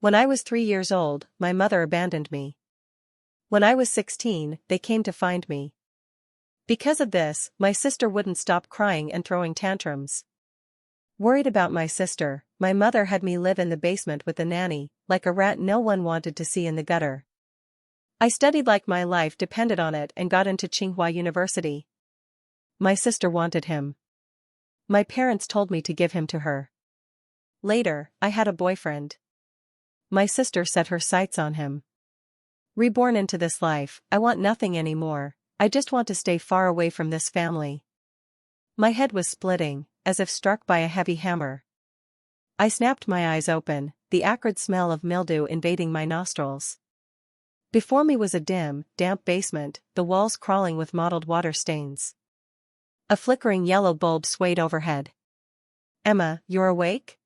When I was 3 years old, my mother abandoned me. When I was 16, they came to find me. Because of this, my sister wouldn't stop crying and throwing tantrums. Worried about my sister, my mother had me live in the basement with the nanny, like a rat no one wanted to see in the gutter. I studied like my life depended on it and got into Tsinghua University. My sister wanted him. My parents told me to give him to her. Later, I had a boyfriend. My sister set her sights on him. Reborn into this life, I want nothing anymore, I just want to stay far away from this family. My head was splitting, as if struck by a heavy hammer. I snapped my eyes open, the acrid smell of mildew invading my nostrils. Before me was a dim, damp basement, the walls crawling with mottled water stains. A flickering yellow bulb swayed overhead. "Emma, you're awake?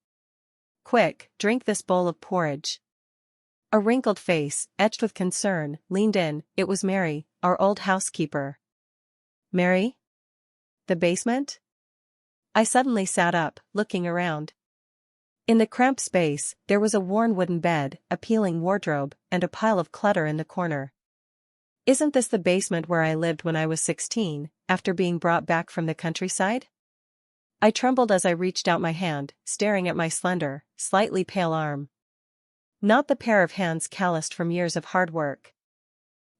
Quick, drink this bowl of porridge." A wrinkled face, etched with concern, leaned in. It was Mary, our old housekeeper. "Mary? The basement?" I suddenly sat up, looking around. In the cramped space, there was a worn wooden bed, a peeling wardrobe, and a pile of clutter in the corner. "Isn't this the basement where I lived when I was 16, after being brought back from the countryside?" I trembled as I reached out my hand, staring at my slender, slightly pale arm. Not the pair of hands calloused from years of hard work.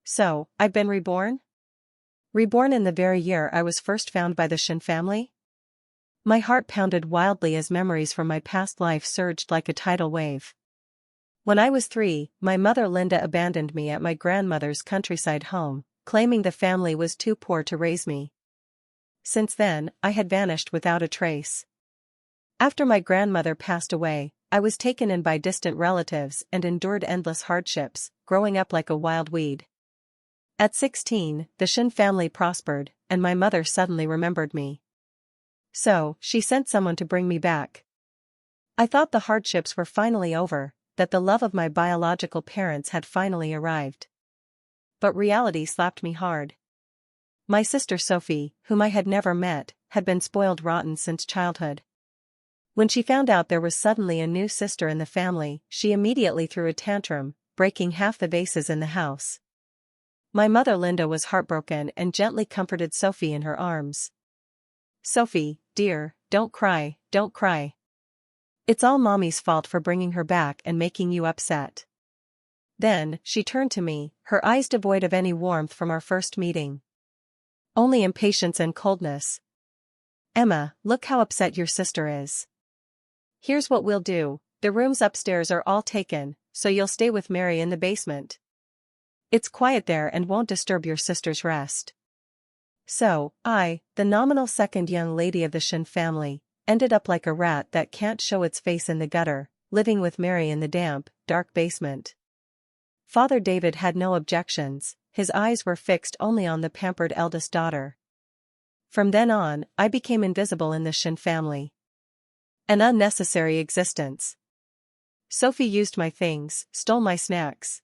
So, I've been reborn? Reborn in the very year I was first found by the Shin family? My heart pounded wildly as memories from my past life surged like a tidal wave. When I was 3, my mother Linda abandoned me at my grandmother's countryside home, claiming the family was too poor to raise me. Since then, I had vanished without a trace. After my grandmother passed away, I was taken in by distant relatives and endured endless hardships, growing up like a wild weed. At 16, the Shin family prospered, and my mother suddenly remembered me. So, she sent someone to bring me back. I thought the hardships were finally over, that the love of my biological parents had finally arrived. But reality slapped me hard. My sister Sophie, whom I had never met, had been spoiled rotten since childhood. When she found out there was suddenly a new sister in the family, she immediately threw a tantrum, breaking half the vases in the house. My mother Linda was heartbroken and gently comforted Sophie in her arms. "Sophie, dear, don't cry, don't cry. It's all Mommy's fault for bringing her back and making you upset." Then, she turned to me, her eyes devoid of any warmth from our first meeting. Only impatience and coldness. "Emma, look how upset your sister is. Here's what we'll do, the rooms upstairs are all taken, so you'll stay with Mary in the basement. It's quiet there and won't disturb your sister's rest." So, I, the nominal second young lady of the Shin family, ended up like a rat that can't show its face in the gutter, living with Mary in the damp, dark basement. Father David had no objections, his eyes were fixed only on the pampered eldest daughter. From then on, I became invisible in the Shin family. An unnecessary existence. Sophie used my things, stole my snacks.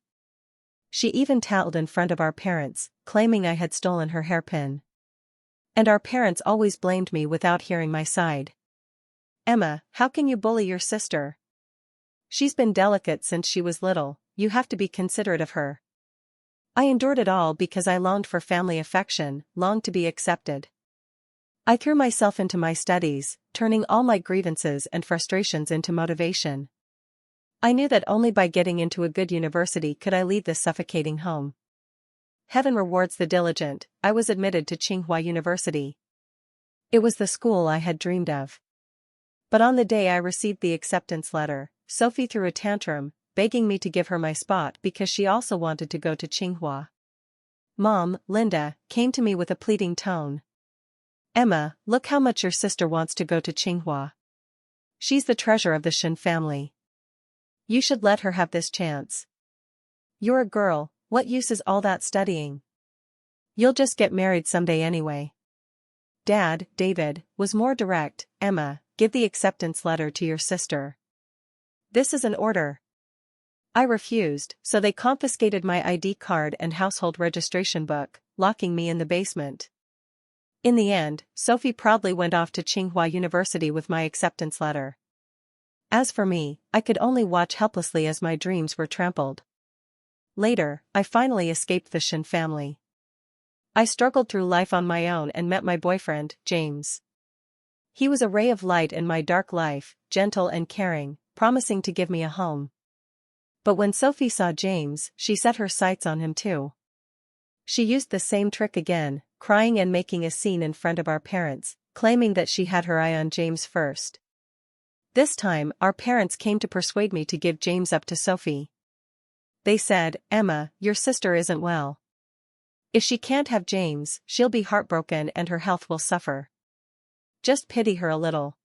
She even tattled in front of our parents, claiming I had stolen her hairpin. And our parents always blamed me without hearing my side. "Emma, how can you bully your sister? She's been delicate since she was little, you have to be considerate of her." I endured it all because I longed for family affection, longed to be accepted. I threw myself into my studies, turning all my grievances and frustrations into motivation. I knew that only by getting into a good university could I leave this suffocating home. Heaven rewards the diligent. I was admitted to Tsinghua University. It was the school I had dreamed of. But on the day I received the acceptance letter, Sophie threw a tantrum, begging me to give her my spot because she also wanted to go to Tsinghua. Mom, Linda, came to me with a pleading tone. "Emma, look how much your sister wants to go to Tsinghua. She's the treasure of the Shin family. You should let her have this chance. You're a girl, what use is all that studying? You'll just get married someday anyway." Dad, David, was more direct. "Emma, give the acceptance letter to your sister. This is an order." I refused, so they confiscated my ID card and household registration book, locking me in the basement. In the end, Sophie proudly went off to Tsinghua University with my acceptance letter. As for me, I could only watch helplessly as my dreams were trampled. Later, I finally escaped the Shin family. I struggled through life on my own and met my boyfriend, James. He was a ray of light in my dark life, gentle and caring, promising to give me a home. But when Sophie saw James, she set her sights on him too. She used the same trick again, crying and making a scene in front of our parents, claiming that she had her eye on James first. This time, our parents came to persuade me to give James up to Sophie. They said, "Emma, your sister isn't well. If she can't have James, she'll be heartbroken and her health will suffer. Just pity her a little."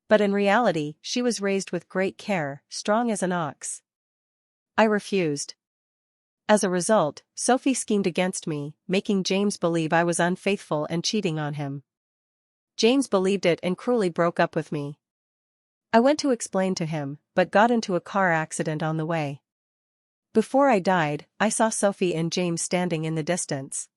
But in reality, she was raised with great care, strong as an ox. I refused. As a result, Sophie schemed against me, making James believe I was unfaithful and cheating on him. James believed it and cruelly broke up with me. I went to explain to him, but got into a car accident on the way. Before I died, I saw Sophie and James standing in the distance.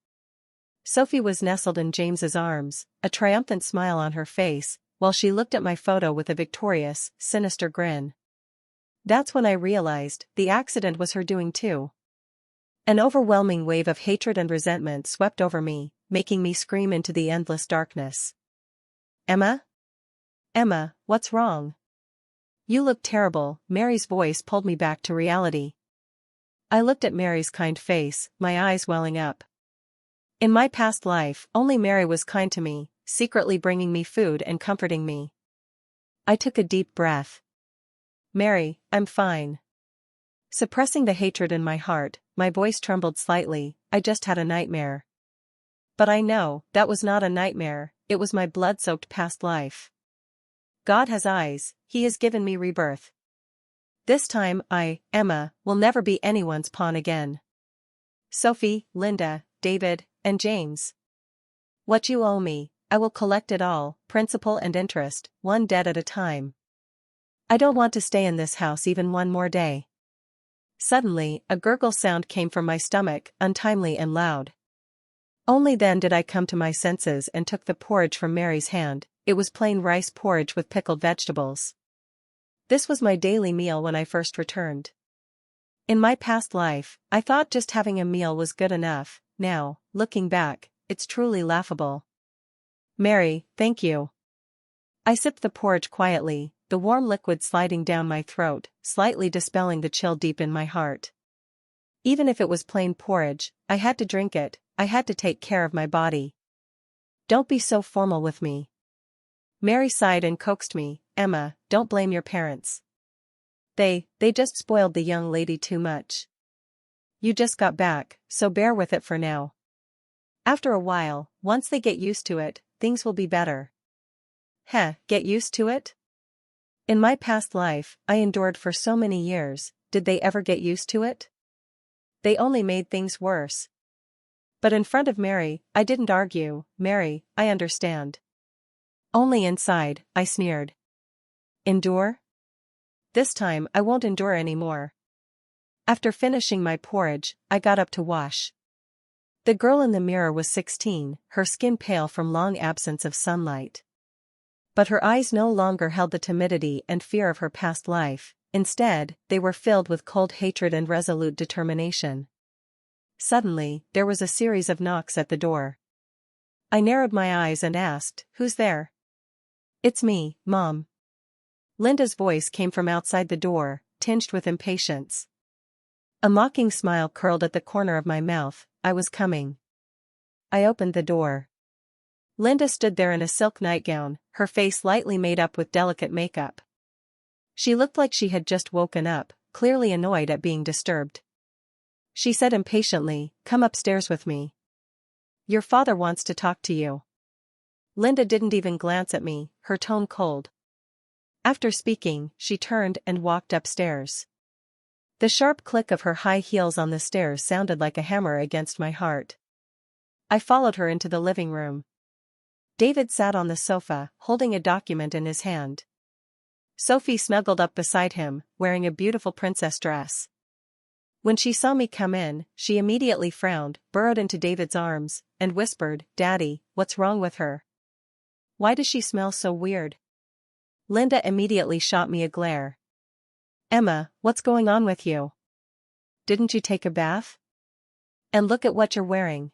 Sophie was nestled in James's arms, a triumphant smile on her face, while she looked at my photo with a victorious, sinister grin. That's when I realized the accident was her doing too. An overwhelming wave of hatred and resentment swept over me, making me scream into the endless darkness. "Emma? Emma, what's wrong? You look terrible." Mary's voice pulled me back to reality. I looked at Mary's kind face, my eyes welling up. In my past life, only Mary was kind to me, secretly bringing me food and comforting me. I took a deep breath. "Mary, I'm fine." Suppressing the hatred in my heart, my voice trembled slightly. "I just had a nightmare." But I know, that was not a nightmare, it was my blood-soaked past life. God has eyes, He has given me rebirth. This time I, Emma, will never be anyone's pawn again. Sophie, Linda, David, and James. What you owe me, I will collect it all, principal and interest, one debt at a time. I don't want to stay in this house even one more day. Suddenly, a gurgle sound came from my stomach, untimely and loud. Only then did I come to my senses and took the porridge from Mary's hand. It was plain rice porridge with pickled vegetables. This was my daily meal when I first returned. In my past life, I thought just having a meal was good enough. Now, looking back, it's truly laughable. "Mary, thank you." I sipped the porridge quietly, the warm liquid sliding down my throat, slightly dispelling the chill deep in my heart. Even if it was plain porridge, I had to drink it, I had to take care of my body. "Don't be so formal with me." Mary sighed and coaxed me. "Emma, don't blame your parents. They just spoiled the young lady too much. You just got back, so bear with it for now. After a while, once they get used to it, things will be better." Get used to it? In my past life, I endured for so many years, did they ever get used to it? They only made things worse. But in front of Mary, I didn't argue. "Mary, I understand." Only inside, I sneered. "Endure? This time I won't endure anymore." After finishing my porridge, I got up to wash. The girl in the mirror was 16, her skin pale from long absence of sunlight. But her eyes no longer held the timidity and fear of her past life, instead, they were filled with cold hatred and resolute determination. Suddenly, there was a series of knocks at the door. I narrowed my eyes and asked, "Who's there?" "It's me, Mom." Linda's voice came from outside the door, tinged with impatience. A mocking smile curled at the corner of my mouth. I was coming. I opened the door. Linda stood there in a silk nightgown, her face lightly made up with delicate makeup. She looked like she had just woken up, clearly annoyed at being disturbed. She said impatiently, "Come upstairs with me. Your father wants to talk to you." Linda didn't even glance at me, her tone cold. After speaking, she turned and walked upstairs. The sharp click of her high heels on the stairs sounded like a hammer against my heart. I followed her into the living room. David sat on the sofa, holding a document in his hand. Sophie snuggled up beside him, wearing a beautiful princess dress. When she saw me come in, she immediately frowned, burrowed into David's arms, and whispered, "Daddy, what's wrong with her? Why does she smell so weird?" Linda immediately shot me a glare. Emma, what's going on with you? Didn't you take a bath? And look at what you're wearing.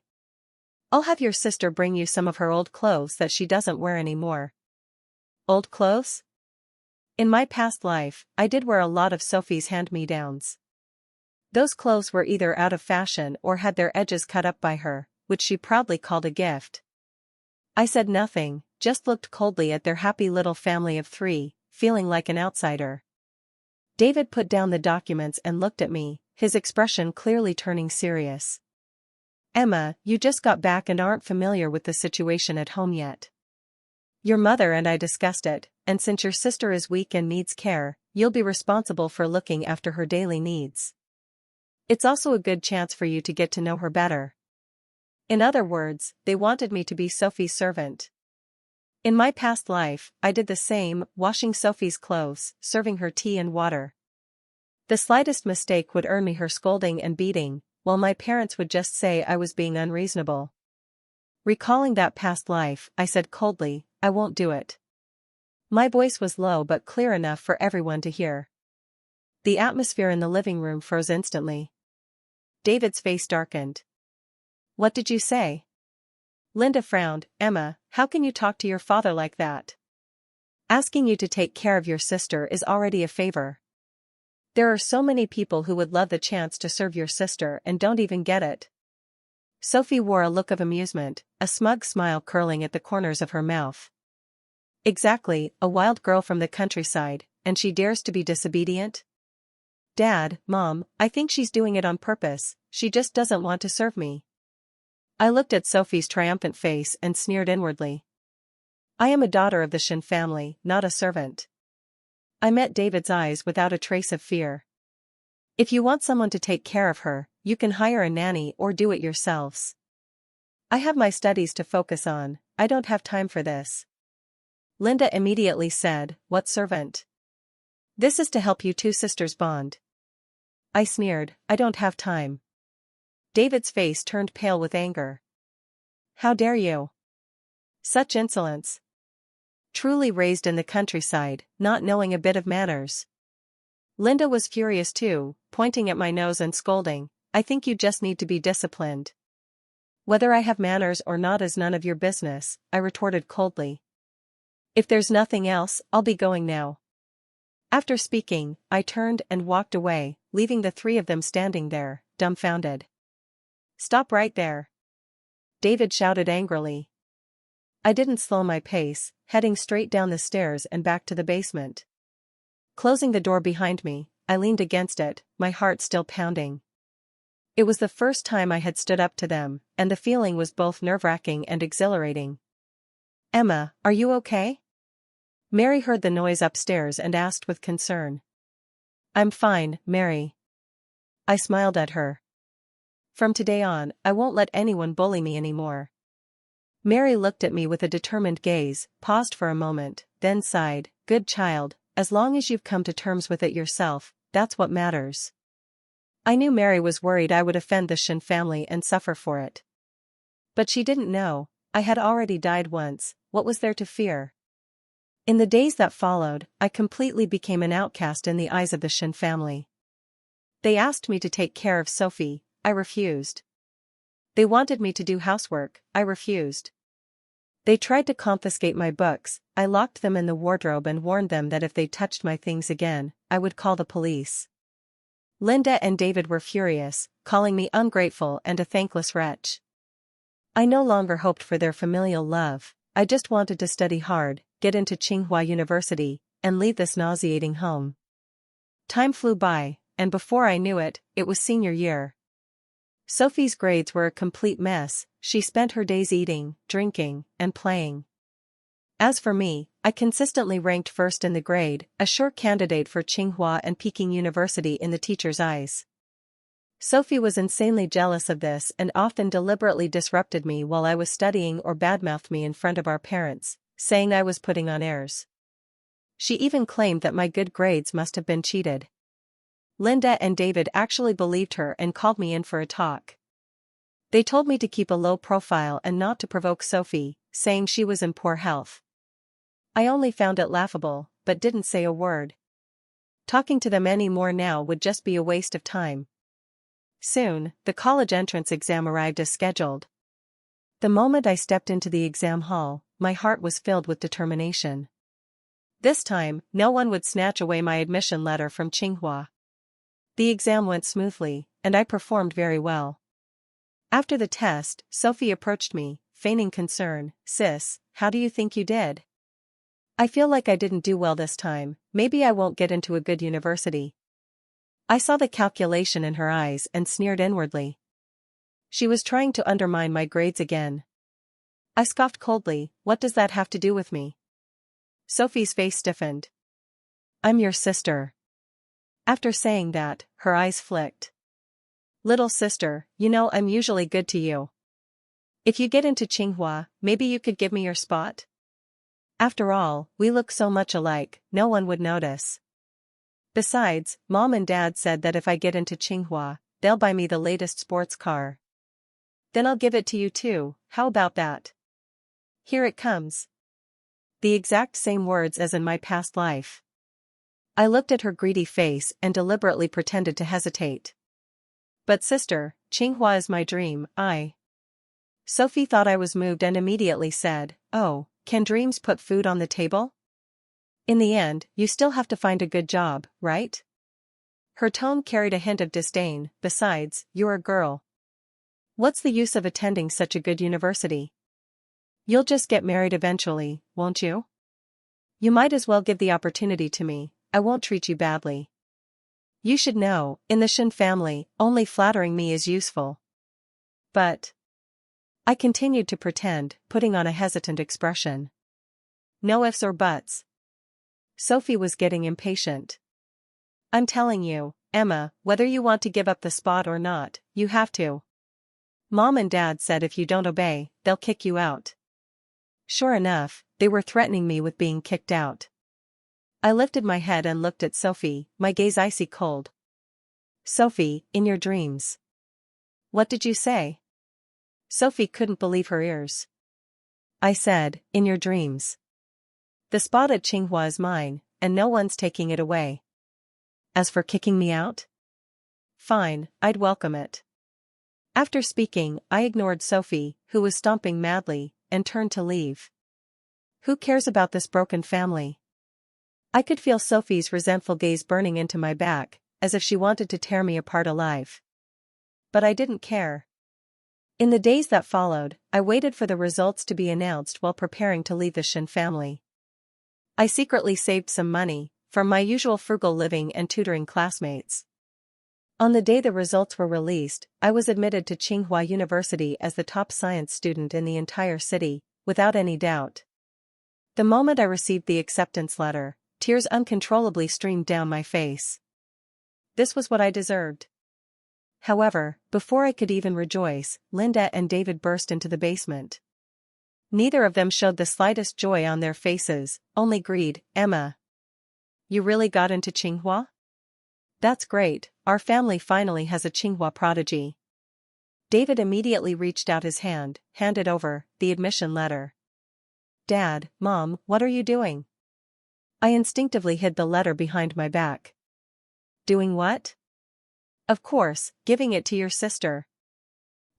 I'll have your sister bring you some of her old clothes that she doesn't wear anymore. Old clothes? In my past life, I did wear a lot of Sophie's hand-me-downs. Those clothes were either out of fashion or had their edges cut up by her, which she proudly called a gift. I said nothing, just looked coldly at their happy little family of 3, feeling like an outsider. David put down the documents and looked at me, his expression clearly turning serious. Emma, you just got back and aren't familiar with the situation at home yet. Your mother and I discussed it, and since your sister is weak and needs care, you'll be responsible for looking after her daily needs. It's also a good chance for you to get to know her better. In other words, they wanted me to be Sophie's servant. In my past life, I did the same, washing Sophie's clothes, serving her tea and water. The slightest mistake would earn me her scolding and beating, while my parents would just say I was being unreasonable. Recalling that past life, I said coldly, I won't do it. My voice was low but clear enough for everyone to hear. The atmosphere in the living room froze instantly. David's face darkened. What did you say? Linda frowned. Emma, how can you talk to your father like that? Asking you to take care of your sister is already a favor. There are so many people who would love the chance to serve your sister and don't even get it. Sophie wore a look of amusement, a smug smile curling at the corners of her mouth. Exactly, a wild girl from the countryside, and she dares to be disobedient? Dad, Mom, I think she's doing it on purpose, she just doesn't want to serve me. I looked at Sophie's triumphant face and sneered inwardly. I am a daughter of the Shin family, not a servant. I met David's eyes without a trace of fear. If you want someone to take care of her, you can hire a nanny or do it yourselves. I have my studies to focus on, I don't have time for this. Linda immediately said, what servant? This is to help you two sisters bond. I sneered, I don't have time. David's face turned pale with anger. How dare you? Such insolence. Truly raised in the countryside, not knowing a bit of manners. Linda was furious too, pointing at my nose and scolding, I think you just need to be disciplined. Whether I have manners or not is none of your business, I retorted coldly. If there's nothing else, I'll be going now. After speaking, I turned and walked away, leaving the 3 of them standing there, dumbfounded. Stop right there. David shouted angrily. I didn't slow my pace, heading straight down the stairs and back to the basement. Closing the door behind me, I leaned against it, my heart still pounding. It was the first time I had stood up to them, and the feeling was both nerve-wracking and exhilarating. Emma, are you okay? Mary heard the noise upstairs and asked with concern. I'm fine, Mary. I smiled at her. From today on, I won't let anyone bully me anymore. Mary looked at me with a determined gaze, paused for a moment, then sighed, good child, as long as you've come to terms with it yourself, that's what matters. I knew Mary was worried I would offend the Shin family and suffer for it. But she didn't know, I had already died once, what was there to fear? In the days that followed, I completely became an outcast in the eyes of the Shin family. They asked me to take care of Sophie, I refused. They wanted me to do housework, I refused. They tried to confiscate my books, I locked them in the wardrobe and warned them that if they touched my things again, I would call the police. Linda and David were furious, calling me ungrateful and a thankless wretch. I no longer hoped for their familial love, I just wanted to study hard, get into Tsinghua University, and leave this nauseating home. Time flew by, and before I knew it, it was senior year. Sophie's grades were a complete mess, she spent her days eating, drinking, and playing. As for me, I consistently ranked first in the grade, a sure candidate for Tsinghua and Peking University in the teacher's eyes. Sophie was insanely jealous of this and often deliberately disrupted me while I was studying or badmouthed me in front of our parents, saying I was putting on airs. She even claimed that my good grades must have been cheated. Linda and David actually believed her and called me in for a talk. They told me to keep a low profile and not to provoke Sophie, saying she was in poor health. I only found it laughable, but didn't say a word. Talking to them anymore now would just be a waste of time. Soon, the college entrance exam arrived as scheduled. The moment I stepped into the exam hall, my heart was filled with determination. This time, no one would snatch away my admission letter from Tsinghua. The exam went smoothly, and I performed very well. After the test, Sophie approached me, feigning concern. "Sis, how do you think you did?" "I feel like I didn't do well this time, maybe I won't get into a good university." I saw the calculation in her eyes and sneered inwardly. She was trying to undermine my grades again. I scoffed coldly, "What does that have to do with me?" Sophie's face stiffened. "I'm your sister." After saying that, her eyes flicked. "Little sister, you know I'm usually good to you. If you get into Tsinghua, maybe you could give me your spot? After all, we look so much alike, no one would notice. Besides, Mom and Dad said that if I get into Tsinghua, they'll buy me the latest sports car. Then I'll give it to you too, how about that? Here it comes." The exact same words as in my past life. I looked at her greedy face and deliberately pretended to hesitate. "But sister, Tsinghua is my dream, Sophie thought I was moved and immediately said, "Oh, can dreams put food on the table? In the end, you still have to find a good job, right?" Her tone carried a hint of disdain. "Besides, you're a girl. What's the use of attending such a good university? You'll just get married eventually, won't you? You might as well give the opportunity to me, I won't treat you badly. You should know, in the Shin family, only flattering me is useful." "But..." I continued to pretend, putting on a hesitant expression. "No ifs or buts." Sophie was getting impatient. "I'm telling you, Emma, whether you want to give up the spot or not, you have to. Mom and Dad said if you don't obey, they'll kick you out." Sure enough, they were threatening me with being kicked out. I lifted my head and looked at Sophie, my gaze icy cold. "Sophie, in your dreams." "What did you say?" Sophie couldn't believe her ears. "I said, in your dreams. The spot at Tsinghua is mine, and no one's taking it away. As for kicking me out? Fine, I'd welcome it." After speaking, I ignored Sophie, who was stomping madly, and turned to leave. Who cares about this broken family? I could feel Sophie's resentful gaze burning into my back, as if she wanted to tear me apart alive. But I didn't care. In the days that followed, I waited for the results to be announced while preparing to leave the Shin family. I secretly saved some money, from my usual frugal living and tutoring classmates. On the day the results were released, I was admitted to Tsinghua University as the top science student in the entire city, without any doubt. The moment I received the acceptance letter, tears uncontrollably streamed down my face. This was what I deserved. However, before I could even rejoice, Linda and David burst into the basement. Neither of them showed the slightest joy on their faces, only greed. "Emma, you really got into Tsinghua? That's great, our family finally has a Tsinghua prodigy." David immediately reached out his hand, handed over the admission letter. "Dad, Mom, what are you doing?" I instinctively hid the letter behind my back. "Doing what?" "Of course, giving it to your sister."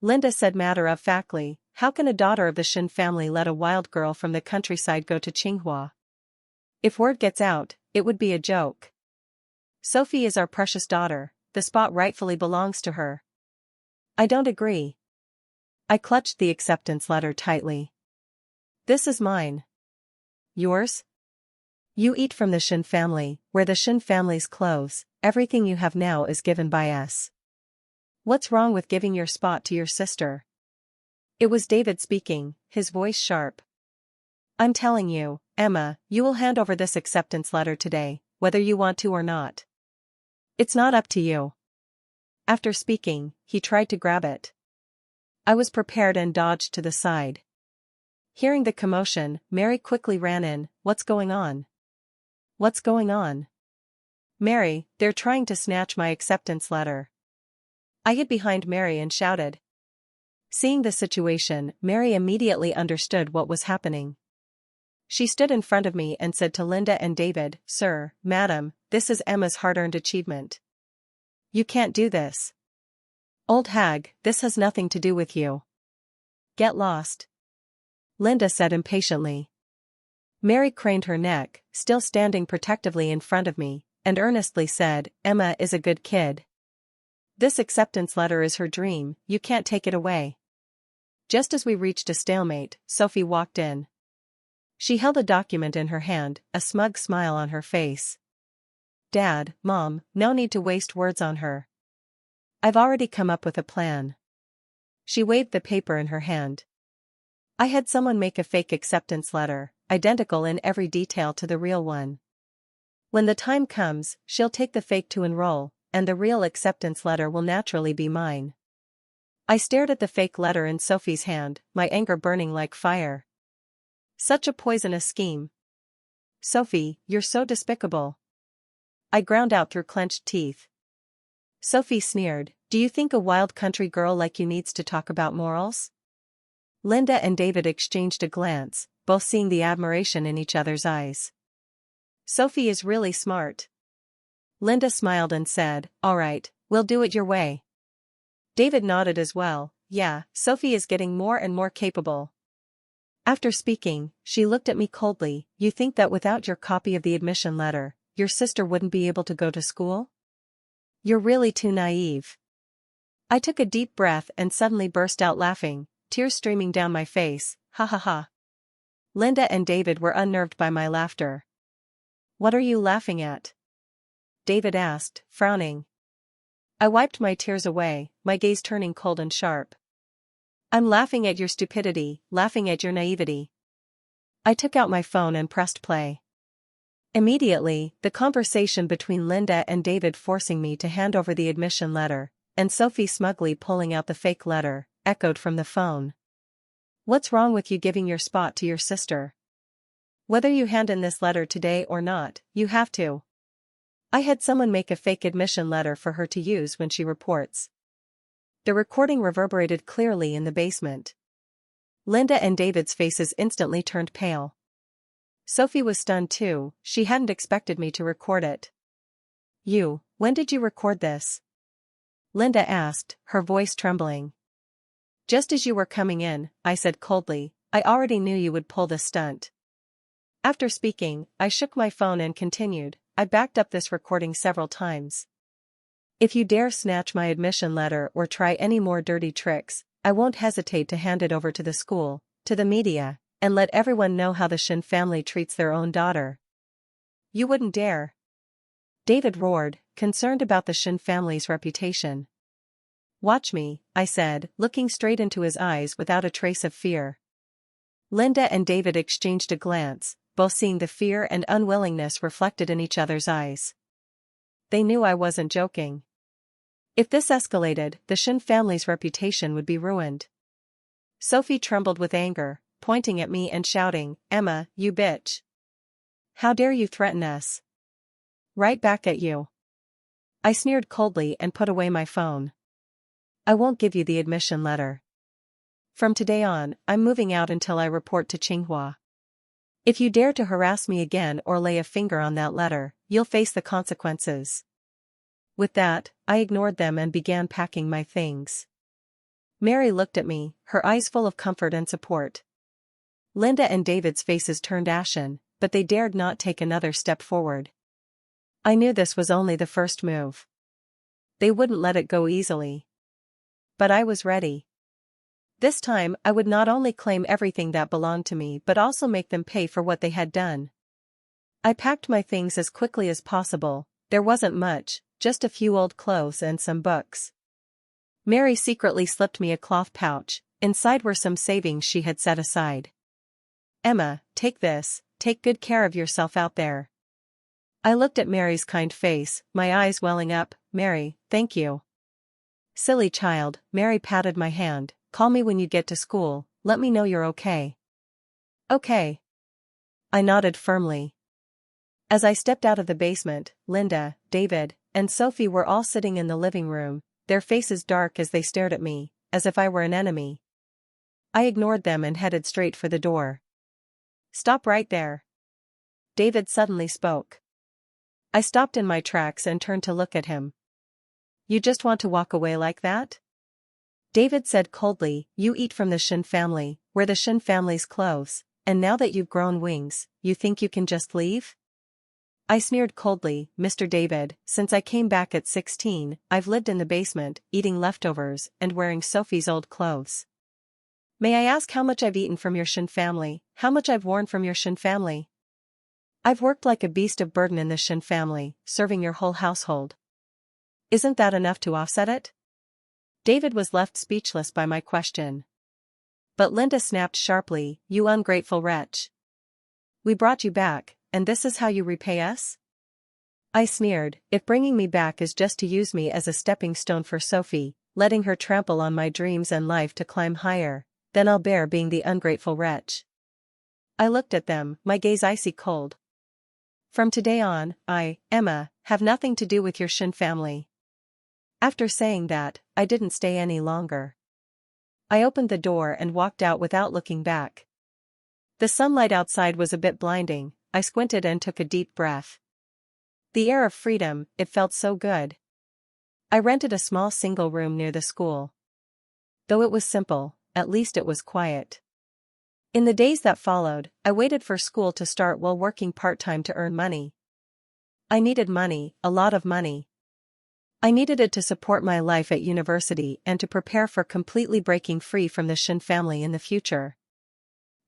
Linda said matter-of-factly, "How can a daughter of the Shin family let a wild girl from the countryside go to Tsinghua? If word gets out, it would be a joke. Sophie is our precious daughter, the spot rightfully belongs to her." "I don't agree." I clutched the acceptance letter tightly. "This is mine." "Yours? You eat from the Shin family, where the Shin family's clothes, everything you have now is given by us. What's wrong with giving your spot to your sister?" It was David speaking, his voice sharp. "I'm telling you, Emma, you will hand over this acceptance letter today, whether you want to or not. It's not up to you." After speaking, he tried to grab it. I was prepared and dodged to the side. Hearing the commotion, Mary quickly ran in. "What's going on? What's going on?" "Mary, they're trying to snatch my acceptance letter." I hid behind Mary and shouted. Seeing the situation, Mary immediately understood what was happening. She stood in front of me and said to Linda and David, "Sir, madam, this is Emma's hard-earned achievement. You can't do this. Old hag, this has nothing to do with you. Get lost," Linda said impatiently. Mary craned her neck, still standing protectively in front of me, and earnestly said, "Emma is a good kid. This acceptance letter is her dream, you can't take it away." Just as we reached a stalemate, Sophie walked in. She held a document in her hand, a smug smile on her face. "Dad, Mom, no need to waste words on her. I've already come up with a plan." She waved the paper in her hand. "I had someone make a fake acceptance letter, identical in every detail to the real one. When the time comes, she'll take the fake to enroll, and the real acceptance letter will naturally be mine." I stared at the fake letter in Sophie's hand, my anger burning like fire. Such a poisonous scheme. "Sophie, you're so despicable," I ground out through clenched teeth. Sophie sneered, "Do you think a wild country girl like you needs to talk about morals?" Linda and David exchanged a glance, both seeing the admiration in each other's eyes. "Sophie is really smart." Linda smiled and said, "All right, we'll do it your way." David nodded as well. "Yeah, Sophie is getting more and more capable." After speaking, she looked at me coldly. "You think that without your copy of the admission letter, your sister wouldn't be able to go to school? You're really too naive." I took a deep breath and suddenly burst out laughing, tears streaming down my face. "Ha ha ha." Linda and David were unnerved by my laughter. "What are you laughing at?" David asked, frowning. I wiped my tears away, my gaze turning cold and sharp. "I'm laughing at your stupidity, laughing at your naivety." I took out my phone and pressed play. Immediately, the conversation between Linda and David forcing me to hand over the admission letter, and Sophie smugly pulling out the fake letter, echoed from the phone. "What's wrong with you giving your spot to your sister? Whether you hand in this letter today or not, you have to. I had someone make a fake admission letter for her to use when she reports." The recording reverberated clearly in the basement. Linda and David's faces instantly turned pale. Sophie was stunned too, she hadn't expected me to record it. When did you record this?" Linda asked, her voice trembling. "Just as you were coming in," I said coldly. "I already knew you would pull this stunt." After speaking, I shook my phone and continued, "I backed up this recording several times. If you dare snatch my admission letter or try any more dirty tricks, I won't hesitate to hand it over to the school, to the media, and let everyone know how the Shin family treats their own daughter." "You wouldn't dare," David roared, concerned about the Shin family's reputation. "Watch me," I said, looking straight into his eyes without a trace of fear. Linda and David exchanged a glance, both seeing the fear and unwillingness reflected in each other's eyes. They knew I wasn't joking. If this escalated, the Shin family's reputation would be ruined. Sophie trembled with anger, pointing at me and shouting, "Emma, you bitch! How dare you threaten us?" "Right back at you." I sneered coldly and put away my phone. "I won't give you the admission letter. From today on, I'm moving out until I report to Tsinghua. If you dare to harass me again or lay a finger on that letter, you'll face the consequences." With that, I ignored them and began packing my things. Mary looked at me, her eyes full of comfort and support. Linda and David's faces turned ashen, but they dared not take another step forward. I knew this was only the first move. They wouldn't let it go easily. But I was ready. This time I would not only claim everything that belonged to me but also make them pay for what they had done. I packed my things as quickly as possible. There wasn't much, just a few old clothes and some books. Mary secretly slipped me a cloth pouch. Inside were some savings she had set aside. "Emma, take this, take good care of yourself out there." I looked at Mary's kind face, my eyes welling up. "Mary, thank you." "Silly child," Mary patted my hand. "Call me when you get to school, let me know you're okay." "Okay." I nodded firmly. As I stepped out of the basement, Linda, David, and Sophie were all sitting in the living room, their faces dark as they stared at me, as if I were an enemy. I ignored them and headed straight for the door. stop right there. David suddenly spoke. I stopped in my tracks and turned to look at him. You just want to walk away like that? David said coldly, you eat from the Shin family, wear the Shin family's clothes, and now that you've grown wings, you think you can just leave? I sneered coldly, Mr. David, since I came back at 16, I've lived in the basement, eating leftovers and wearing Sophie's old clothes. May I ask how much I've eaten from your Shin family, how much I've worn from your Shin family? I've worked like a beast of burden in the Shin family, serving your whole household. Isn't that enough to offset it? David was left speechless by my question. But Linda snapped sharply, you ungrateful wretch. We brought you back, and this is how you repay us? I sneered, if bringing me back is just to use me as a stepping stone for Sophie, letting her trample on my dreams and life to climb higher, then I'll bear being the ungrateful wretch. I looked at them, my gaze icy cold. From today on, I, Emma, have nothing to do with your Shin family. After saying that, I didn't stay any longer. I opened the door and walked out without looking back. The sunlight outside was a bit blinding, I squinted and took a deep breath. The air of freedom, it felt so good. I rented a small single room near the school. Though it was simple, at least it was quiet. In the days that followed, I waited for school to start while working part-time to earn money. I needed money, a lot of money. I needed it to support my life at university and to prepare for completely breaking free from the Shin family in the future.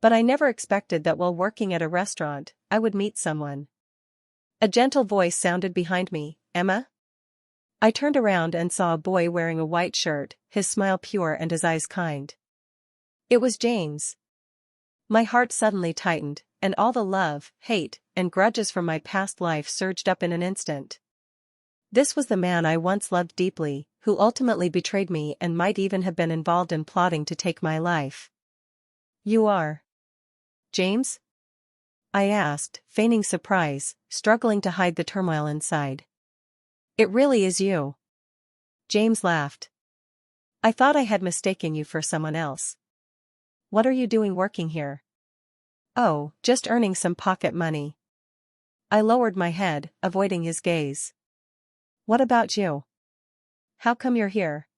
But I never expected that while working at a restaurant, I would meet someone. A gentle voice sounded behind me, Emma? I turned around and saw a boy wearing a white shirt, his smile pure and his eyes kind. It was James. My heart suddenly tightened, and all the love, hate, and grudges from my past life surged up in an instant. This was the man I once loved deeply, who ultimately betrayed me and might even have been involved in plotting to take my life. You are James? I asked, feigning surprise, struggling to hide the turmoil inside. It really is you. James laughed. I thought I had mistaken you for someone else. What are you doing working here? Oh, just earning some pocket money. I lowered my head, avoiding his gaze. What about you? How come you're here?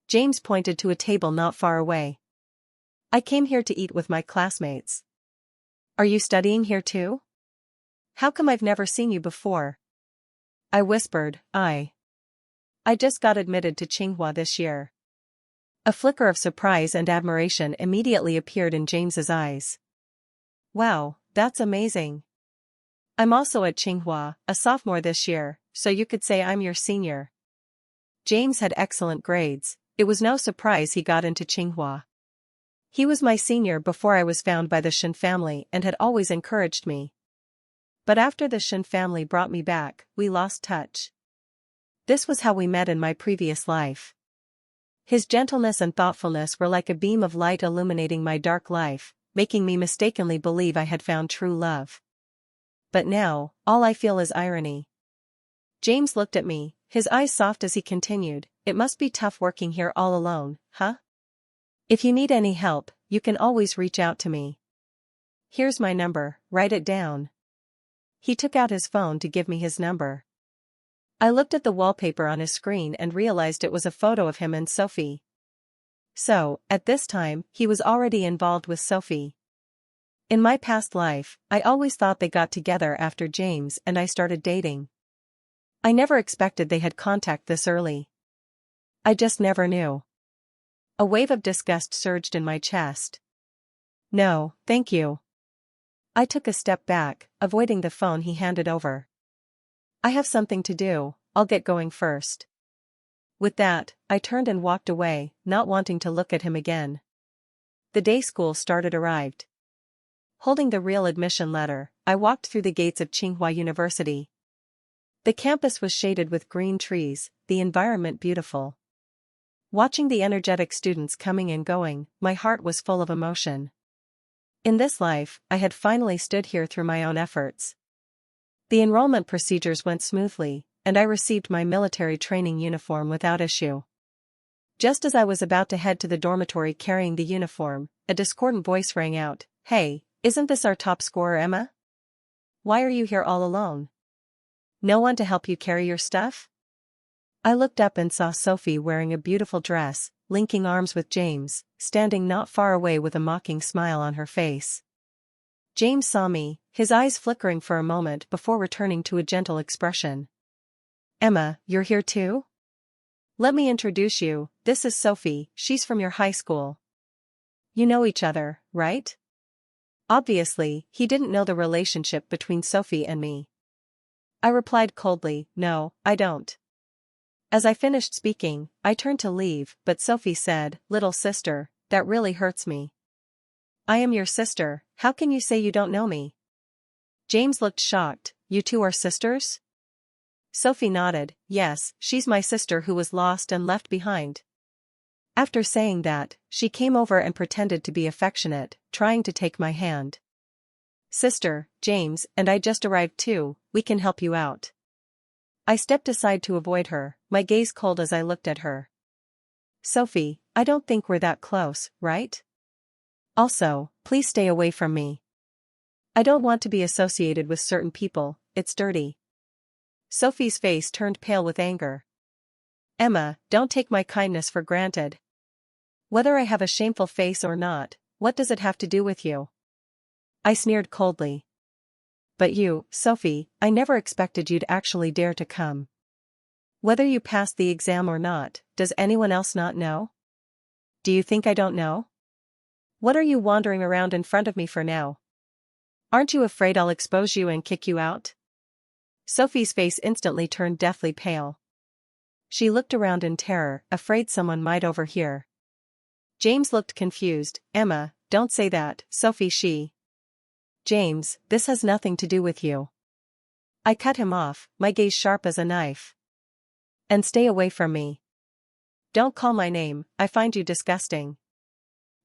James pointed to a table not far away. I came here to eat with my classmates. Are you studying here too? How come I've never seen you before? I whispered, I just got admitted to Tsinghua this year. A flicker of surprise and admiration immediately appeared in James's eyes. Wow, that's amazing. I'm also at Tsinghua, a sophomore this year, so you could say I'm your senior. James had excellent grades, it was no surprise he got into Tsinghua. He was my senior before I was found by the Shin family and had always encouraged me. But after the Shin family brought me back, we lost touch. This was how we met in my previous life. His gentleness and thoughtfulness were like a beam of light illuminating my dark life, making me mistakenly believe I had found true love. But now, all I feel is irony. James looked at me, his eyes soft as he continued, it must be tough working here all alone, huh? If you need any help, you can always reach out to me. Here's my number, write it down. He took out his phone to give me his number. I looked at the wallpaper on his screen and realized it was a photo of him and Sophie. So, at this time, he was already involved with Sophie. In my past life, I always thought they got together after James and I started dating. I never expected they had contact this early. I just never knew. A wave of disgust surged in my chest. No, thank you. I took a step back, avoiding the phone he handed over. I have something to do, I'll get going first. With that, I turned and walked away, not wanting to look at him again. The day school started arrived. Holding the real admission letter, I walked through the gates of Tsinghua University. The campus was shaded with green trees, the environment beautiful. Watching the energetic students coming and going, my heart was full of emotion. In this life, I had finally stood here through my own efforts. The enrollment procedures went smoothly, and I received my military training uniform without issue. Just as I was about to head to the dormitory carrying the uniform, a discordant voice rang out, "Hey, Isn't this our top scorer, Emma? Why are you here all alone? No one to help you carry your stuff? I looked up and saw Sophie wearing a beautiful dress, linking arms with James, standing not far away with a mocking smile on her face. James saw me, his eyes flickering for a moment before returning to a gentle expression. Emma, you're here too? Let me introduce you, this is Sophie, she's from your high school. You know each other, right? Obviously, he didn't know the relationship between Sophie and me. I replied coldly, no, I don't. As I finished speaking, I turned to leave, but Sophie said, little sister, that really hurts me. I am your sister, how can you say you don't know me? James looked shocked, you two are sisters? Sophie nodded, yes, she's my sister who was lost and left behind. After saying that, she came over and pretended to be affectionate, trying to take my hand. Sister, James and I just arrived too, we can help you out. I stepped aside to avoid her, my gaze cold as I looked at her. Sophie, I don't think we're that close, right? Also, please stay away from me. I don't want to be associated with certain people, it's dirty. Sophie's face turned pale with anger. Emma, don't take my kindness for granted. Whether I have a shameful face or not, what does it have to do with you? I sneered coldly. But you, Sophie, I never expected you'd actually dare to come. Whether you passed the exam or not, does anyone else not know? Do you think I don't know? What are you wandering around in front of me for now? Aren't you afraid I'll expose you and kick you out? Sophie's face instantly turned deathly pale. She looked around in terror, afraid someone might overhear. James looked confused. Emma, don't say that, Sophie. James, this has nothing to do with you. I cut him off, my gaze sharp as a knife. And stay away from me. Don't call my name, I find you disgusting.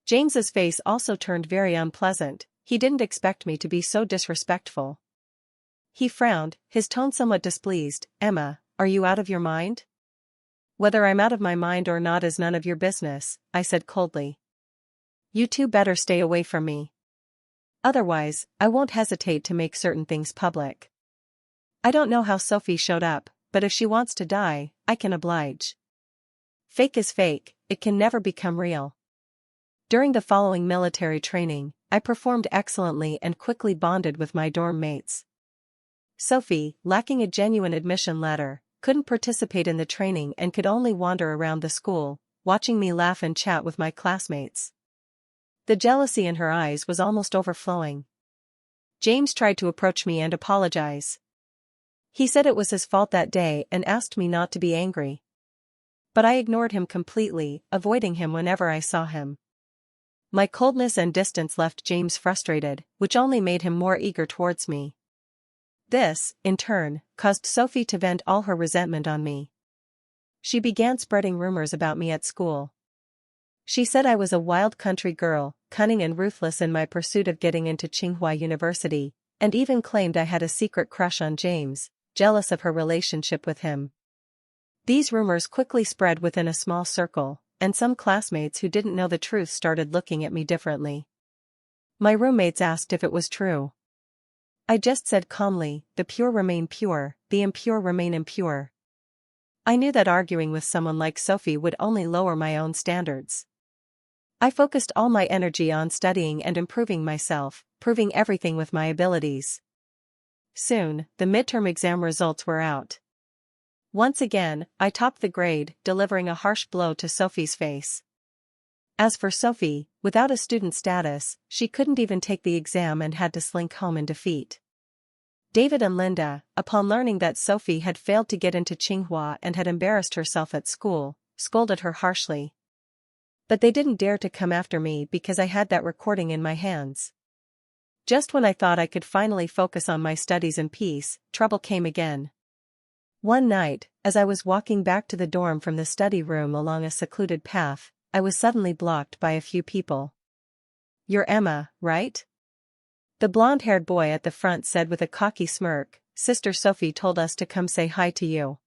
James's face also turned very unpleasant, he didn't expect me to be so disrespectful. He frowned, his tone somewhat displeased. Emma, are you out of your mind? Whether I'm out of my mind or not is none of your business, I said coldly. You two better stay away from me. Otherwise, I won't hesitate to make certain things public. I don't know how Sophie showed up, but if she wants to die, I can oblige. Fake is fake, it can never become real. During the following military training, I performed excellently and quickly bonded with my dorm mates. Sophie, lacking a genuine admission letter, couldn't participate in the training and could only wander around the school, watching me laugh and chat with my classmates. The jealousy in her eyes was almost overflowing. James tried to approach me and apologize. He said it was his fault that day and asked me not to be angry. But I ignored him completely, avoiding him whenever I saw him. My coldness and distance left James frustrated, which only made him more eager towards me. This, in turn, caused Sophie to vent all her resentment on me. She began spreading rumors about me at school. She said I was a wild country girl, cunning and ruthless in my pursuit of getting into Tsinghua University, and even claimed I had a secret crush on James, jealous of her relationship with him. These rumors quickly spread within a small circle, and some classmates who didn't know the truth started looking at me differently. My roommates asked if it was true. I just said calmly, the pure remain pure, the impure remain impure. I knew that arguing with someone like Sophie would only lower my own standards. I focused all my energy on studying and improving myself, proving everything with my abilities. Soon, the midterm exam results were out. Once again, I topped the grade, delivering a harsh blow to Sophie's face. As for Sophie, without a student status, she couldn't even take the exam and had to slink home in defeat. David and Linda, upon learning that Sophie had failed to get into Tsinghua and had embarrassed herself at school, scolded her harshly. But they didn't dare to come after me because I had that recording in my hands. Just when I thought I could finally focus on my studies in peace, trouble came again. One night, as I was walking back to the dorm from the study room along a secluded path, I was suddenly blocked by a few people. You're Emma, right? The blonde-haired boy at the front said with a cocky smirk, Sister Sophie told us to come say hi to you.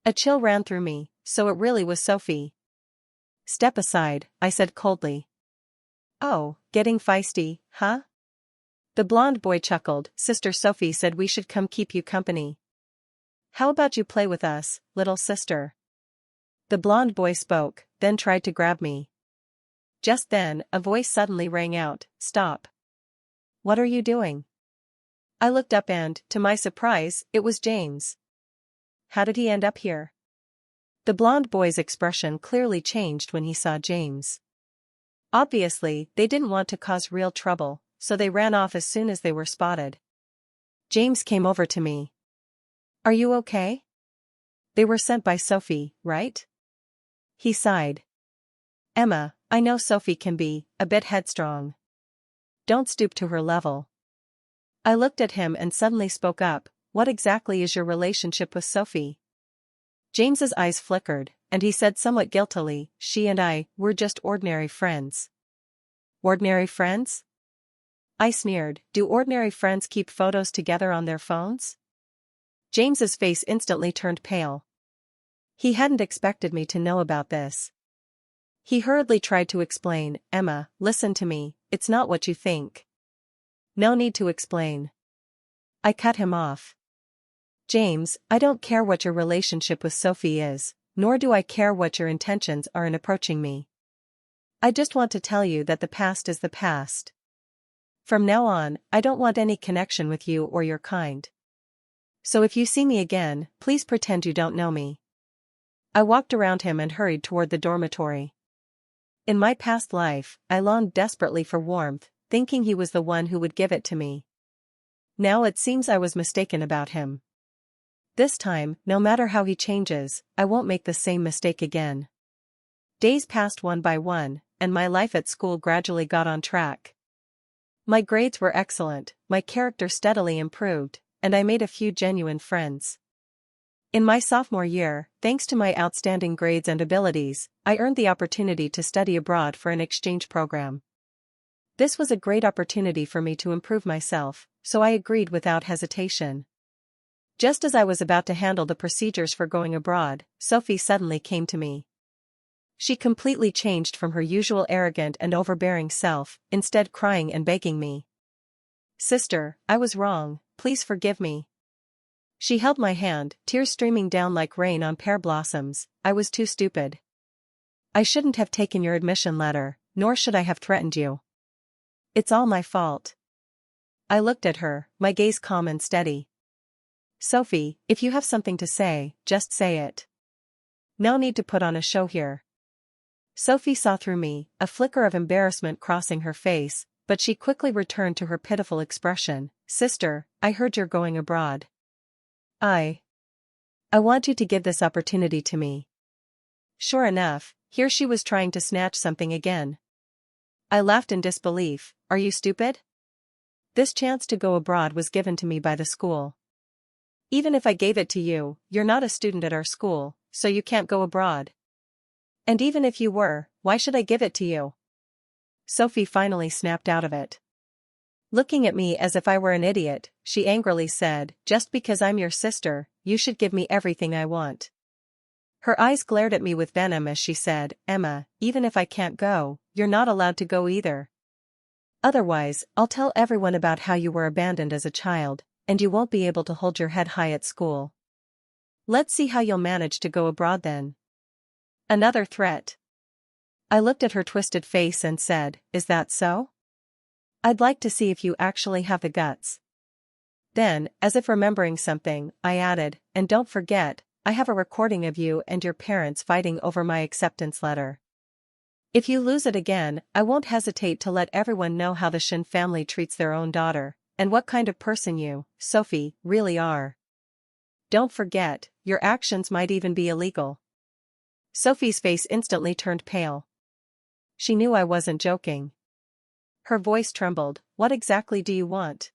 A chill ran through me, so it really was Sophie. Step aside, I said coldly. Oh, getting feisty, huh? The blonde boy chuckled. Sister Sophie said we should come keep you company. How about you play with us, little sister? The blonde boy spoke, then tried to grab me. Just then, a voice suddenly rang out, "Stop. What are you doing?" I looked up and, to my surprise, it was James. How did he end up here? The blonde boy's expression clearly changed when he saw James. Obviously, they didn't want to cause real trouble, so they ran off as soon as they were spotted. James came over to me. Are you okay? They were sent by Sophie, right? He sighed. Emma, I know Sophie can be a bit headstrong. Don't stoop to her level. I looked at him and suddenly spoke up. What exactly is your relationship with Sophie? James's eyes flickered, and he said somewhat guiltily, she and I, we're just ordinary friends. Ordinary friends? I sneered, do ordinary friends keep photos together on their phones? James's face instantly turned pale. He hadn't expected me to know about this. He hurriedly tried to explain, Emma, listen to me, it's not what you think. No need to explain. I cut him off. James, I don't care what your relationship with Sophie is, nor do I care what your intentions are in approaching me. I just want to tell you that the past is the past. From now on, I don't want any connection with you or your kind. So if you see me again, please pretend you don't know me. I walked around him and hurried toward the dormitory. In my past life, I longed desperately for warmth, thinking he was the one who would give it to me. Now it seems I was mistaken about him. This time, no matter how he changes, I won't make the same mistake again. Days passed one by one, and my life at school gradually got on track. My grades were excellent, my character steadily improved, and I made a few genuine friends. In my sophomore year, thanks to my outstanding grades and abilities, I earned the opportunity to study abroad for an exchange program. This was a great opportunity for me to improve myself, so I agreed without hesitation. Just as I was about to handle the procedures for going abroad, Sophie suddenly came to me. She completely changed from her usual arrogant and overbearing self, instead crying and begging me. Sister, I was wrong, please forgive me. She held my hand, tears streaming down like rain on pear blossoms. I was too stupid. I shouldn't have taken your admission letter, nor should I have threatened you. It's all my fault. I looked at her, my gaze calm and steady. Sophie, if you have something to say, just say it. No need to put on a show here. Sophie saw through me, a flicker of embarrassment crossing her face, but she quickly returned to her pitiful expression. Sister, I heard you're going abroad. I want you to give this opportunity to me. Sure enough, here she was trying to snatch something again. I laughed in disbelief. Are you stupid? This chance to go abroad was given to me by the school. Even if I gave it to you, you're not a student at our school, so you can't go abroad. And even if you were, why should I give it to you? Sophie finally snapped out of it. Looking at me as if I were an idiot, she angrily said, just because I'm your sister, you should give me everything I want. Her eyes glared at me with venom as she said, Emma, even if I can't go, you're not allowed to go either. Otherwise, I'll tell everyone about how you were abandoned as a child, and you won't be able to hold your head high at school. Let's see how you'll manage to go abroad then. Another threat. I looked at her twisted face and said, is that so? I'd like to see if you actually have the guts. Then, as if remembering something, I added, and don't forget, I have a recording of you and your parents fighting over my acceptance letter. If you lose it again, I won't hesitate to let everyone know how the Shin family treats their own daughter, and what kind of person you, Sophie, really are. Don't forget, your actions might even be illegal. Sophie's face instantly turned pale. She knew I wasn't joking. Her voice trembled. What exactly do you want?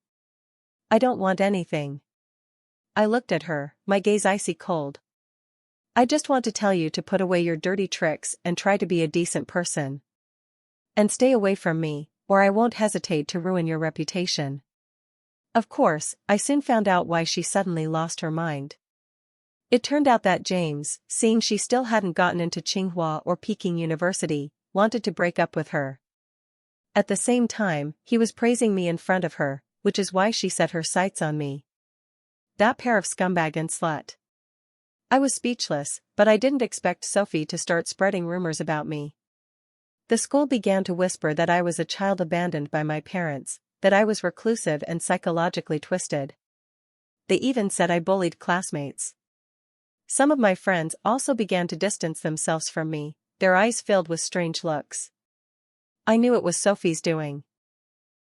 I don't want anything. I looked at her, my gaze icy cold. I just want to tell you to put away your dirty tricks and try to be a decent person. And stay away from me, or I won't hesitate to ruin your reputation. Of course, I soon found out why she suddenly lost her mind. It turned out that James, seeing she still hadn't gotten into Tsinghua or Peking University, wanted to break up with her. At the same time, he was praising me in front of her, which is why she set her sights on me. That pair of scumbag and slut. I was speechless, but I didn't expect Sophie to start spreading rumors about me. The school began to whisper that I was a child abandoned by my parents, that I was reclusive and psychologically twisted. They even said I bullied classmates. Some of my friends also began to distance themselves from me, their eyes filled with strange looks. I knew it was Sophie's doing.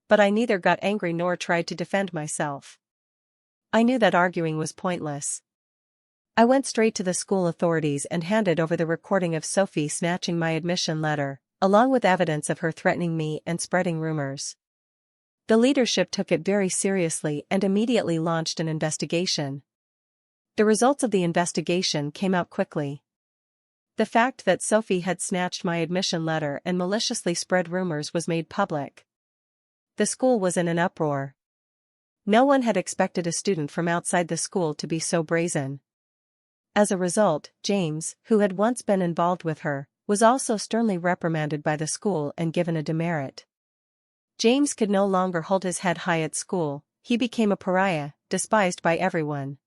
But I neither got angry nor tried to defend myself. I knew that arguing was pointless. I went straight to the school authorities and handed over the recording of Sophie snatching my admission letter, along with evidence of her threatening me and spreading rumors. The leadership took it very seriously and immediately launched an investigation. The results of the investigation came out quickly. The fact that Sophie had snatched my admission letter and maliciously spread rumors was made public. The school was in an uproar. No one had expected a student from outside the school to be so brazen. As a result, James, who had once been involved with her, was also sternly reprimanded by the school and given a demerit. James could no longer hold his head high at school, he became a pariah, despised by everyone.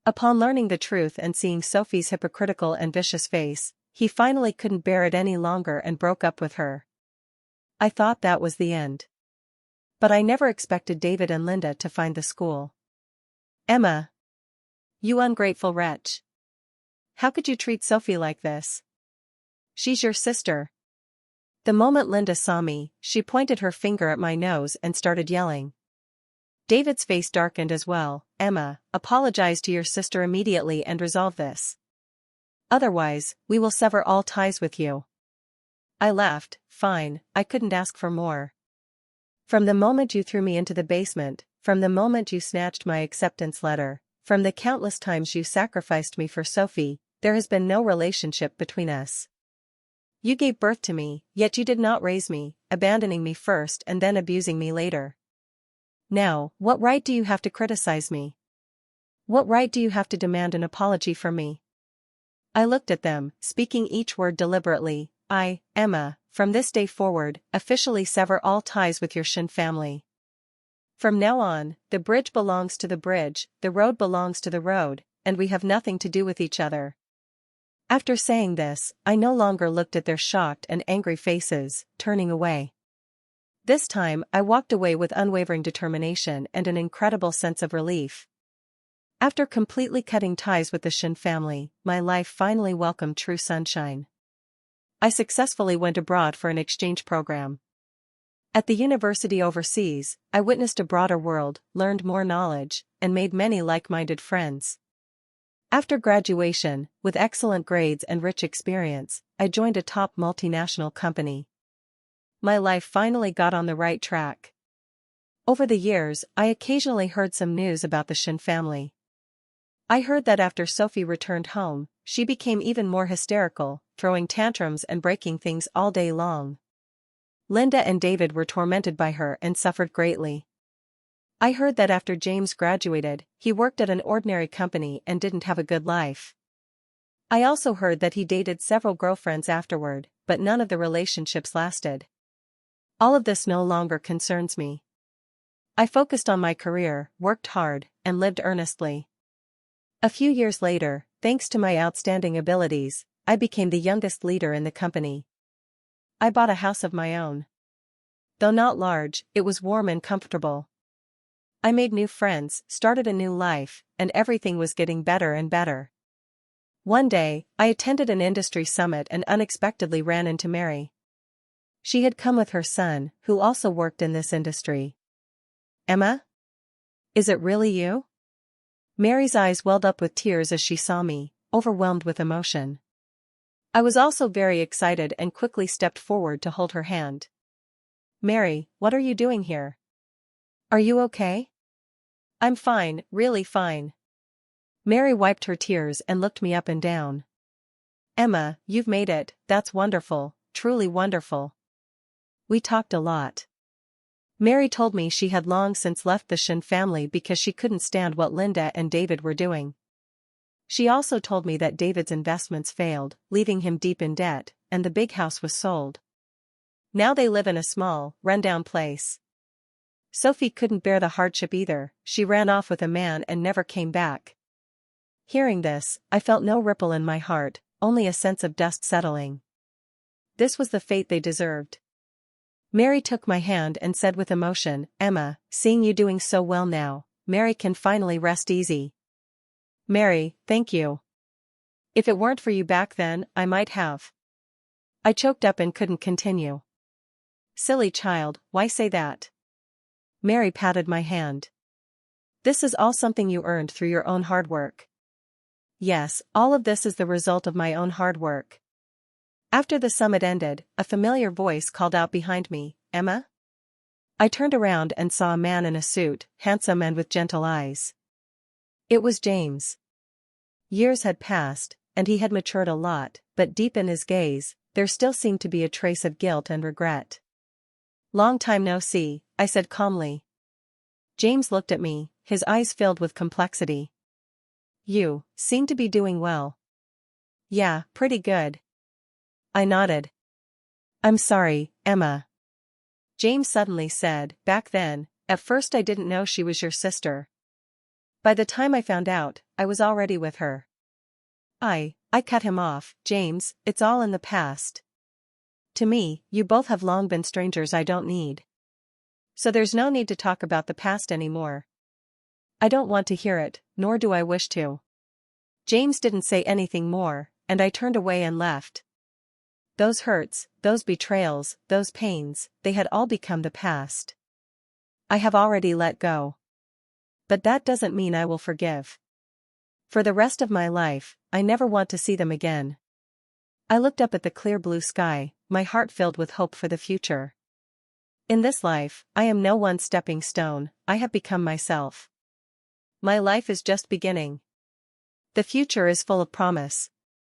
Upon learning the truth and seeing Sophie's hypocritical and vicious face, he finally couldn't bear it any longer and broke up with her. I thought that was the end. But I never expected David and Linda to find the school. "Emma! You ungrateful wretch! How could you treat Sophie like this? She's your sister." The moment Linda saw me, she pointed her finger at my nose and started yelling. David's face darkened as well. "Emma, apologize to your sister immediately and resolve this. Otherwise, we will sever all ties with you." I laughed. "Fine, I couldn't ask for more. From the moment you threw me into the basement, from the moment you snatched my acceptance letter, from the countless times you sacrificed me for Sophie, there has been no relationship between us. You gave birth to me, yet you did not raise me, abandoning me first and then abusing me later. Now, what right do you have to criticize me? What right do you have to demand an apology from me?" I looked at them, speaking each word deliberately. "I, Emma, from this day forward, officially sever all ties with your Shin family. From now on, the bridge belongs to the bridge, the road belongs to the road, and we have nothing to do with each other." After saying this, I no longer looked at their shocked and angry faces, turning away. This time I walked away with unwavering determination and an incredible sense of relief. After completely cutting ties with the Shin family, my life finally welcomed true sunshine. I successfully went abroad for an exchange program. At the university overseas, I witnessed a broader world, learned more knowledge, and made many like-minded friends. After graduation, with excellent grades and rich experience, I joined a top multinational company. My life finally got on the right track. Over the years, I occasionally heard some news about the Shin family. I heard that after Sophie returned home, she became even more hysterical, throwing tantrums and breaking things all day long. Linda and David were tormented by her and suffered greatly. I heard that after James graduated, he worked at an ordinary company and didn't have a good life. I also heard that he dated several girlfriends afterward, but none of the relationships lasted. All of this no longer concerns me. I focused on my career, worked hard, and lived earnestly. A few years later, thanks to my outstanding abilities, I became the youngest leader in the company. I bought a house of my own. Though not large, it was warm and comfortable. I made new friends, started a new life, and everything was getting better and better. One day, I attended an industry summit and unexpectedly ran into Mary. She had come with her son, who also worked in this industry. "Emma? Is it really you?" Mary's eyes welled up with tears as she saw me, overwhelmed with emotion. I was also very excited and quickly stepped forward to hold her hand. "Mary, what are you doing here? Are you okay?" "I'm fine, really fine." Mary wiped her tears and looked me up and down. "Emma, you've made it, that's wonderful, truly wonderful." We talked a lot. Mary told me she had long since left the Shin family because she couldn't stand what Linda and David were doing. She also told me that David's investments failed, leaving him deep in debt, and the big house was sold. Now they live in a small, run-down place. Sophie couldn't bear the hardship either, she ran off with a man and never came back. Hearing this, I felt no ripple in my heart, only a sense of dust settling. This was the fate they deserved. Mary took my hand and said with emotion, "Emma, seeing you doing so well now, Mary can finally rest easy." "Mary, thank you. If it weren't for you back then, I might have." I choked up and couldn't continue. "Silly child, why say that?" Mary patted my hand. "This is all something you earned through your own hard work." "Yes, all of this is the result of my own hard work." After the summit ended, a familiar voice called out behind me, "Emma?" I turned around and saw a man in a suit, handsome and with gentle eyes. It was James. Years had passed, and he had matured a lot, but deep in his gaze, there still seemed to be a trace of guilt and regret. "Long time no see," I said calmly. James looked at me, his eyes filled with complexity. "You seem to be doing well." "Yeah, pretty good." I nodded. "I'm sorry, Emma." James suddenly said, "Back then, at first I didn't know she was your sister. By the time I found out, I was already with her." I cut him off. "James, it's all in the past. To me, you both have long been strangers I don't need. So there's no need to talk about the past anymore." "I don't want to hear it, nor do I wish to." James didn't say anything more, and I turned away and left. Those hurts, those betrayals, those pains, they had all become the past. I have already let go. But that doesn't mean I will forgive. For the rest of my life, I never want to see them again. I looked up at the clear blue sky, my heart filled with hope for the future. In this life, I am no one's stepping stone, I have become myself. My life is just beginning. The future is full of promise.